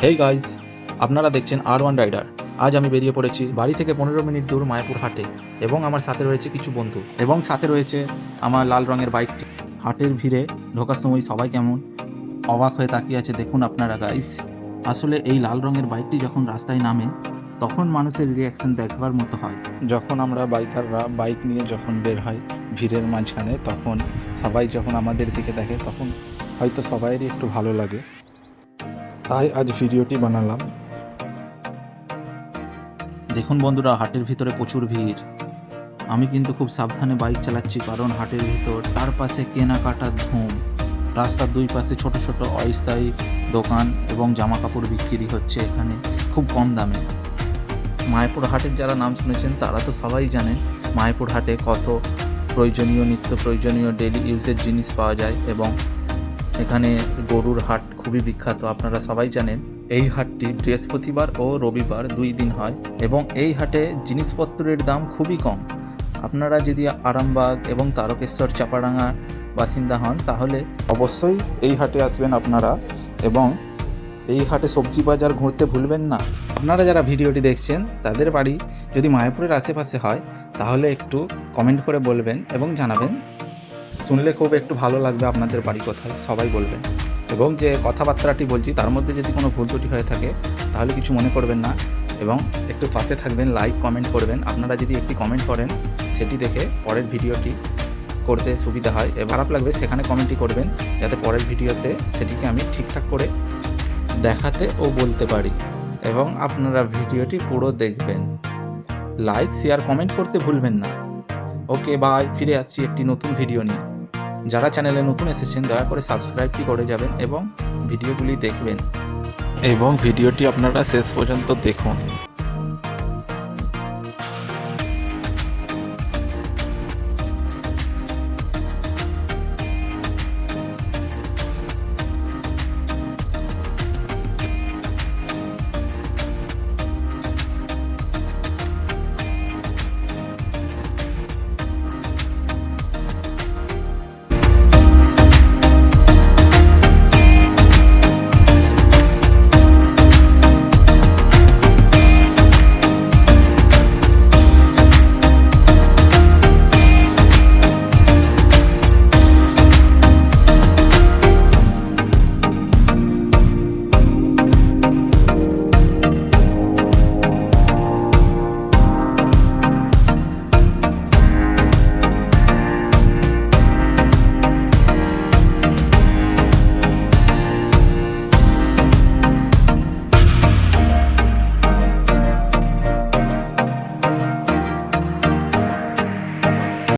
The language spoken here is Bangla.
হেই গাইজ, আপনারা দেখছেন R1 রাইডার। আজ আমি বেরিয়ে পড়েছি বাড়ি থেকে 15 মিনিট দূর মায়াপুর হাটে, এবং আমার সাথে রয়েছে কিছু বন্ধু, এবং সাথে রয়েছে আমার লাল রঙের বাইকটি। হাটের ভিড়ে ঢোকার সময় সবাই কেমন অবাক হয়ে তাকিয়ে আছে দেখুন আপনারা গাইজ। আসলে এই লাল রঙের বাইকটি যখন রাস্তায় নামে তখন মানুষের রিয়াকশন দেখবার মতো হয়। যখন আমরা বাইকাররা বাইক নিয়ে যখন বের হয় ভিড়ের মাঝখানে, তখন সবাই যখন আমাদের দিকে দেখে তখন হয়তো সবাইয়েরই একটু ভালো লাগে, তাই আজ ভিডিওটি বানালাম। দেখুন বন্ধুরা, হাটের ভিতরে প্রচুর ভিড়। আমি কিন্তু খুব সাবধানে বাইক চালাচ্ছি, কারণ হাটের ভিতর তার পাশে কেনাকাটার ধুম। রাস্তার দুই পাশে ছোট ছোট অস্থায়ী দোকান এবং জামা কাপড় বিক্রি হচ্ছে এখানে খুব কম দামে। মায়াপুর হাটের যারা নাম শুনেছেন তারা তো সবাই জানেন মায়াপুর হাটে কত প্রয়োজনীয় নিত্য প্রয়োজনীয় ডেইলি ইউজের জিনিস পাওয়া যায়, এবং এখানে গরুর হাট খুবই বিখ্যাত, আপনারা সবাই জানেন। এই হাটটি বৃহস্পতিবার ও রবিবার 2 দিন হয়, এবং এই হাটে জিনিসপত্রের দাম খুবই কম। আপনারা যদি আরামবাগ এবং তারকেশ্বর চাপাডাঙ্গা বাসিন্দা হন তাহলে অবশ্যই এই হাটে আসবেন আপনারা, এবং এই হাটে সবজি বাজার ঘুরতে ভুলবেন না। আপনারা যারা ভিডিওটি দেখছেন তাদের বাড়ি যদি মায়াপুরের আশেপাশে হয় তাহলে একটু কমেন্ট করে বলবেন এবং জানাবেন। শুনলে খুব একটু ভালো লাগবে আপনাদের বাড়ি কোথায়, সবাই বলবেন। এবং যে কথাবার্তাটি বলছি তার মধ্যে যদি কোনো ভুল ত্রুটি হয়ে থাকে তাহলে কিছু মনে করবেন না, এবং একটু পাশে থাকবেন, লাইক কমেন্ট করবেন। আপনারা যদি একটি কমেন্ট করেন সেটি দেখে পরের ভিডিওটি করতে সুবিধা হয়, খারাপ লাগবে সেখানে কমেন্টই করবেন, যাতে পরের ভিডিওতে সেটিকে আমি ঠিকঠাক করে দেখাতে ও বলতে পারি। এবং আপনারা ভিডিওটি পুরো দেখবেন, লাইক শেয়ার কমেন্ট করতে ভুলবেন না। ওকে বাই, ফিরে আসছি একটি নতুন ভিডিও নিয়ে। যারা চ্যানেলে নতুন এসেছেন দয়া করে সাবস্ক্রাইবটি করে যাবেন এবং ভিডিওগুলি দেখবেন, এবং ভিডিওটি আপনারা শেষ পর্যন্ত দেখুন।